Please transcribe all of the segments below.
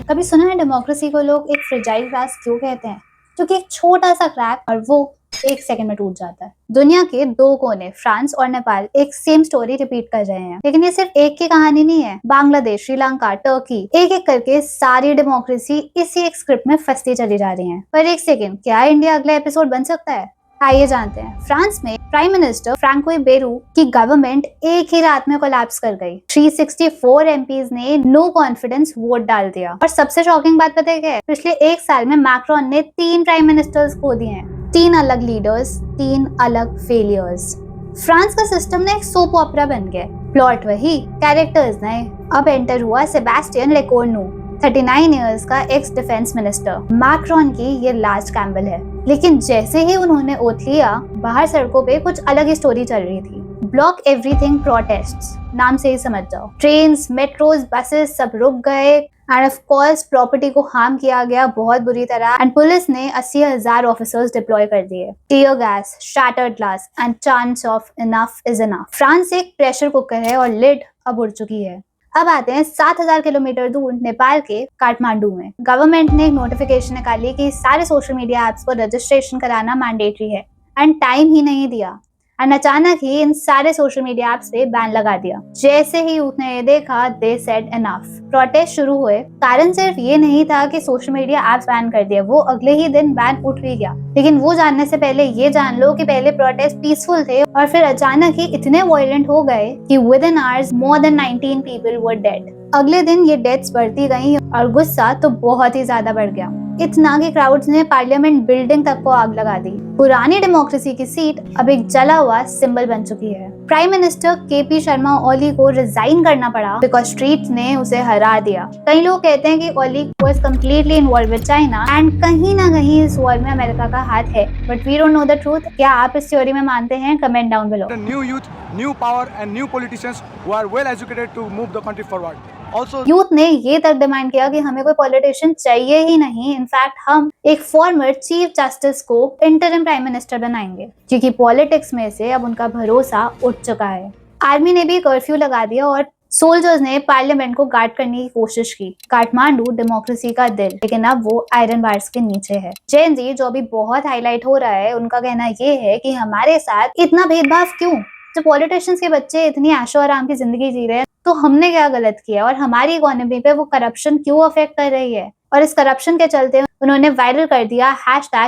कभी सुना है डेमोक्रेसी को लोग एक फ्रेजाइल ग्लास क्यों कहते हैं? क्योंकि एक छोटा सा क्रैक और वो 1 सेकंड में टूट जाता है। दुनिया के 2 कोने फ्रांस और नेपाल एक सेम स्टोरी रिपीट कर रहे हैं, लेकिन ये सिर्फ एक की कहानी नहीं है। बांग्लादेश, श्रीलंका, टर्की, एक एक करके सारी डेमोक्रेसी इसी एक स्क्रिप्ट में फंसती चली जा रही है। पर एक सेकंड, क्या इंडिया अगला एपिसोड बन सकता है? आइए जानते हैं। फ्रांस में प्राइम मिनिस्टर फ्रांकोई बेरू की गवर्नमेंट एक ही रात में कोलैप्स कर गई। 364 एमपीज ने नो कॉन्फिडेंस वोट डाल दिया। और सबसे शॉकिंग बात पता है क्या है? पिछले 1 साल में मैक्रोन ने 3 प्राइम मिनिस्टर्स खो दिए हैं। 3 अलग लीडर्स, 3 अलग फेलियर्स। फ्रांस का सिस्टम ना एक सोप ओपेरा बन गया। प्लॉट वही, कैरेक्टर्स नए। अब एंटर हुआ सेबेस्टियन लेकोर्नु, 39 इयर्स का एक्स डिफेंस मिनिस्टर। मैक्रोन की ये लास्ट कैम्बल है। लेकिन जैसे ही उन्होंने ओथ लिया, बाहर सड़कों पे कुछ अलग ही स्टोरी चल रही थी। ब्लॉक एवरीथिंग प्रोटेस्ट्स, नाम से ही समझ जाओ। ट्रेन्स, मेट्रोज, बसेस सब रुक गए एंड ऑफ कोर्स प्रॉपर्टी को हार्म किया गया बहुत बुरी तरह। एंड पुलिस ने 80,000 ऑफिसर्स डिप्लॉय कर दिए। Tear gas, shattered glass and chance of enough is enough. France एक प्रेशर कुकर है और लिड अब उड़ चुकी है। अब आते हैं 7,000 किलोमीटर दूर नेपाल के काठमांडू में। गवर्नमेंट ने एक नोटिफिकेशन निकाली कि सारे सोशल मीडिया एप्स को रजिस्ट्रेशन कराना मैंडेटरी है एंड टाइम ही नहीं दिया। एंड अचानक ही इन सारे सोशल मीडिया एप्स पे बैन लगा दिया। जैसे ही यूथ ने ये देखा, दे सेड इनफ। प्रोटेस्ट शुरू हुए। कारण सिर्फ ये नहीं था कि सोशल मीडिया एप्स बैन कर दिए, वो अगले ही दिन बैन उठ भी गया। लेकिन वो जानने से पहले ये जान लो कि पहले प्रोटेस्ट पीसफुल थे और फिर अचानक ही इतने वायलेंट हो गए कि with in hours more than 19 people were dead. अगले दिन ये डेथ्स बढ़ती गई और गुस्सा तो बहुत ही ज्यादा बढ़ गया। इतना कि क्राउड्स ने पार्लियामेंट बिल्डिंग तक को आग लगा दी। पुरानी डेमोक्रेसी की सीट अब एक जला हुआ सिंबल बन चुकी है। Prime minister KP Sharma Oli को रिजाइन करना पड़ा बिकॉज स्ट्रीट्स ने उसे हरा दिया। कई लोग कहते हैं कि Oli was completely involved with China and कहीं ना कहीं इस वॉर में अमेरिका का हाथ है, but we don't know the truth. क्या आप इस थ्योरी में मानते हैं? Comment down below. New youth, new power and new politicians who are well educated to move the country forward. Also, youth ने ये तक डिमांड किया कि हमें कोई पॉलिटिशियन चाहिए ही नहीं। इनफैक्ट हम एक फॉर्मर चीफ जस्टिस को इंटरिम प्राइम मिनिस्टर बनाएंगे, क्योंकि पॉलिटिक्स में से अब उनका भरोसा उठ चुका है। आर्मी ने भी कर्फ्यू लगा दिया और सोल्जर्स ने पार्लियामेंट को गार्ड करने की कोशिश की। काठमांडू डेमोक्रेसी का दिल, लेकिन अब वो आयरन बार्स के नीचे है। जेन जी, जो अभी बहुत हाईलाइट हो रहा है, उनका कहना ये है कि हमारे साथ इतना भेदभाव क्यों? जब पॉलिटिशियंस के बच्चे इतनी ऐशो आराम की जिंदगी जी रहे हैं, तो हमने क्या गलत किया? और हमारी इकोनॉमी पे वो करप्शन क्यों अफेक्ट कर रही है? और इस करप्शन के चलते उन्होंने वायरल कर दिया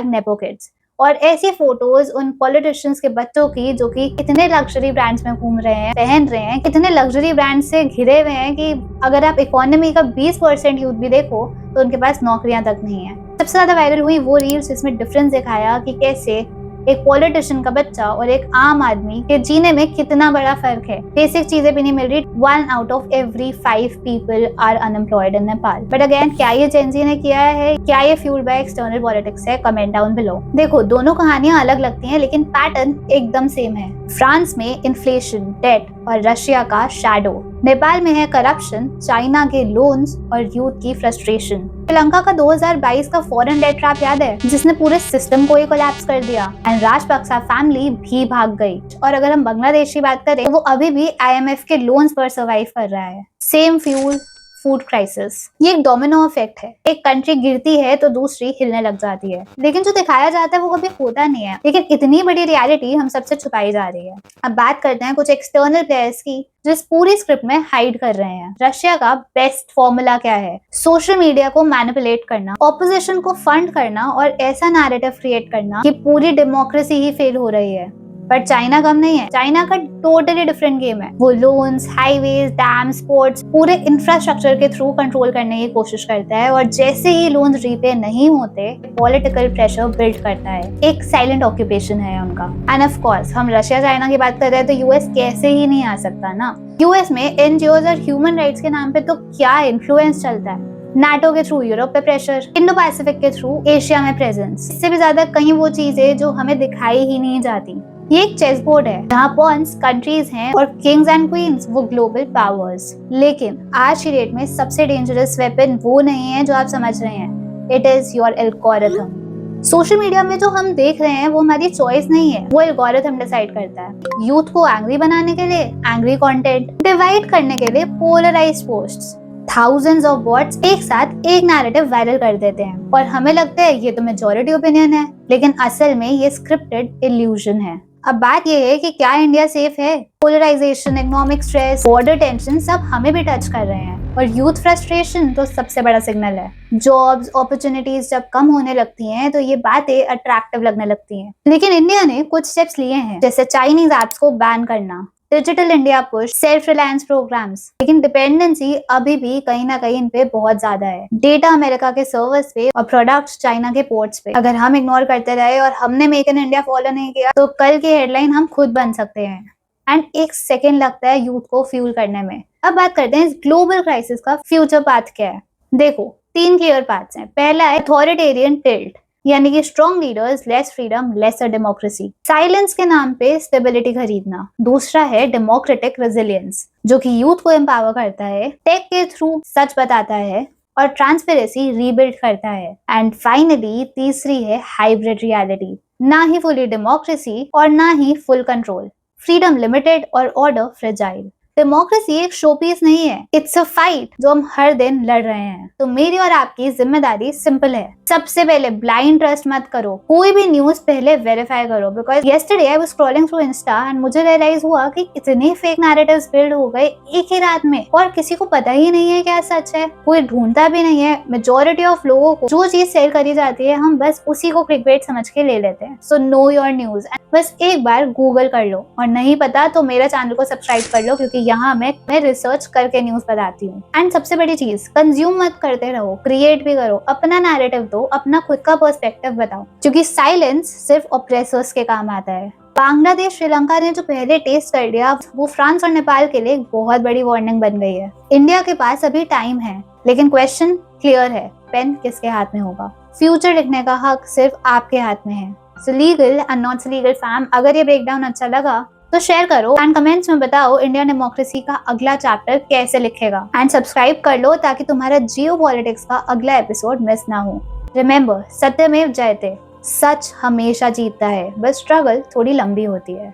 #NepoKids और ऐसी फोटोज उन पॉलिटिशियंस के बच्चों की जो कि कितने लग्जरी ब्रांड्स में घूम रहे हैं, पहन रहे हैं, कितने लग्जरी ब्रांड से घिरे हुए हैं कि अगर आप इकोनॉमी का 20% यूथ भी देखो तो उनके पास नौकरियां तक नहीं है। सबसे ज्यादा वायरल हुई वो रील्स जिसमें डिफरेंस दिखाया कि कैसे एक पॉलिटिशियन का बच्चा और एक आम आदमी के जीने में कितना बड़ा फर्क है। बेसिक चीजें भी नहीं मिल रही। 1 out of every 5 people are unemployed in Nepal। But again, क्या ये जेन जी ने किया है? क्या ये फ्यूल्ड बाय एक्सटर्नल पॉलिटिक्स है? Comment down below. देखो, दोनों कहानियां अलग लगती हैं, लेकिन पैटर्न एकदम सेम है। फ्रांस में इन्फ्लेशन, डेट और रशिया का शैडो। नेपाल में है करप्शन, चाइना के लोन्स और यूथ की फ्रस्ट्रेशन। श्रीलंका का 2022 का फॉरेन डेट ट्रैप याद है, जिसने पूरे सिस्टम को ही कोलैप्स कर दिया एंड राजपक्सा फैमिली भी भाग गई। और अगर हम बांग्लादेश की बात करें, तो वो अभी भी IMF के लोन्स पर सर्वाइव कर रहा है। Same fuel, food crisis. ये एक डोमिनो इफेक्ट है। एक कंट्री गिरती है तो दूसरी हिलने लग जाती है, लेकिन जो दिखाया जाता है वो कभी होता नहीं है। लेकिन इतनी बड़ी रियलिटी हम सबसे छुपाई जा रही है। अब बात करते हैं कुछ एक्सटर्नल प्लेयर्स की जो इस पूरी स्क्रिप्ट में हाइड कर रहे हैं। रशिया का बेस्ट फॉर्मूला क्या है? सोशल मीडिया को मैनिपुलेट करना, ऑपोजिशन को फंड करना और ऐसा नैरेटिव क्रिएट करना कि पूरी डेमोक्रेसी ही फेल हो रही है। बट चाइना कम नहीं है। चाइना का टोटली डिफरेंट गेम है। वो लोन्स, हाईवेज, डैम्स, पोर्ट्स पूरे इंफ्रास्ट्रक्चर के थ्रू कंट्रोल करने की कोशिश करता है और जैसे ही लोन्स रीपे नहीं होते, पॉलिटिकल प्रेशर बिल्ड करता है। एक साइलेंट ऑक्यूपेशन है उनका। एंड ऑफ कोर्स, हम रशिया चाइना की बात कर रहे हैं तो यूएस कैसे ही नहीं आ सकता ना। यूएस में एनजीओज और ह्यूमन राइट्स के नाम पे तो क्या इन्फ्लुएंस चलता है। नाटो के थ्रू यूरोप पे प्रेशर, इंडो पैसिफिक के थ्रू एशिया में प्रेजेंस। इससे भी ज्यादा कहीं वो चीजें जो हमें दिखाई ही नहीं जाती। ये एक चेस बोर्ड है जहाँ पॉन्स कंट्रीज हैं और किंग्स एंड क्वींस वो ग्लोबल पावर्स। लेकिन आज की डेट में सबसे डेंजरस वेपन वो नहीं है जो आप समझ रहे हैं। It is your algorithm. Social media में जो हम देख रहे हैं वो हमारी चॉइस नहीं है, वो एल्गोरिथम डिसाइड करता है। यूथ को एंग्री बनाने के लिए एंग्री कंटेंट, डिवाइड करने के लिए polarised posts, thousands of bots एक साथ एक नैरेटिव वायरल कर देते हैं और हमें लगता है ये तो मेजॉरिटी ओपिनियन है, लेकिन असल में ये स्क्रिप्टेड इल्यूजन है। अब बात ये है कि क्या इंडिया सेफ है? Polarisation, economic stress, border tension सब हमें भी टच कर रहे हैं और यूथ फ्रस्ट्रेशन तो सबसे बड़ा सिग्नल है। जॉब्स, अपॉर्चुनिटीज जब कम होने लगती हैं तो ये बातें अट्रैक्टिव लगने लगती हैं। लेकिन इंडिया ने कुछ स्टेप्स लिए हैं, जैसे चाइनीज एप्स को बैन करना, digital India push, self reliance programmes, लेकिन डिपेंडेंसी अभी भी कहीं ना कहीं इन पे बहुत ज्यादा है। डेटा अमेरिका के सर्वर्स पे और प्रोडक्ट्स चाइना के पोर्ट्स पे। अगर हम इग्नोर करते रहे और हमने मेक इन इंडिया फॉलो नहीं किया तो कल की हेडलाइन हम खुद बन सकते हैं। एंड एक सेकेंड लगता है यूथ को फ्यूल करने में। अब बात करते हैं इस ग्लोबल क्राइसिस का फ्यूचर पाथ क्या है। देखो, 3 क्लियर पाथ्स हैं। पहला है अथॉरिटेरियन टिल्ट, यानी कि strong leaders, less freedom, lesser democracy, silence के नाम पे स्टेबिलिटी खरीदना। दूसरा है डेमोक्रेटिक रेजिलियंस, जो कि यूथ को एम्पावर करता है, टेक के थ्रू सच बताता है और ट्रांसपेरेंसी रीबिल्ड करता है। एंड फाइनली तीसरी है हाइब्रिड रियलिटी, ना ही फुली डेमोक्रेसी और ना ही फुल कंट्रोल, फ्रीडम लिमिटेड और ऑर्डर फ्रेजाइल। डेमोक्रेसी एक शो पीस नहीं है, इट्स अ फाइट जो हम हर दिन लड़ रहे हैं। तो मेरी और आपकी जिम्मेदारी सिंपल है। सबसे पहले ब्लाइंड ट्रस्ट मत करो, कोई भी न्यूज पहले वेरीफाई करो। Because yesterday I was scrolling through Insta and मुझे रियलाइज हुआ कि इतने फेक नैरेटिव्स बिल्ड हो गए एक ही रात में और किसी को पता ही नहीं है क्या सच है, कोई ढूंढता भी नहीं है। मेजोरिटी ऑफ लोगों को जो चीज शेयर करी जाती है हम बस उसी को क्लिकबेट समझ के ले लेते हैं। सो नो योर न्यूज, बस एक बार गूगल कर लो और नहीं पता तो मेरा चैनल को सब्सक्राइब कर लो, क्योंकि यहाँ मैं रिसर्च करके न्यूज बताती हूँ। एंड सबसे बड़ी चीज, कंज्यूम मत करते रहो, क्रिएट भी करो, अपना नैरेटिव दो, अपना खुद का पर्सपेक्टिव बताओ, क्योंकि साइलेंस सिर्फ ऑप्रेसर्स के काम आता है। बांग्लादेश, श्रीलंका ने जो पहले टेस्ट कर लिया वो फ्रांस और नेपाल के लिए एक बहुत बड़ी वार्निंग बन गई है। इंडिया के पास अभी टाइम है, लेकिन क्वेश्चन क्लियर है, पेन किसके हाथ में होगा? फ्यूचर लिखने का हक सिर्फ आपके हाथ में है। सो legal and not legal fam, अगर ये ब्रेकडाउन अच्छा लगा तो शेयर करो एंड कमेंट्स में बताओ इंडियन डेमोक्रेसी का अगला चैप्टर कैसे लिखेगा। एंड सब्सक्राइब कर लो ताकि तुम्हारा जियोपॉलिटिक्स का अगला एपिसोड मिस ना हो। रिमेंबर, सत्यमेव जयते, सच हमेशा जीतता है, बस स्ट्रगल थोड़ी लंबी होती है।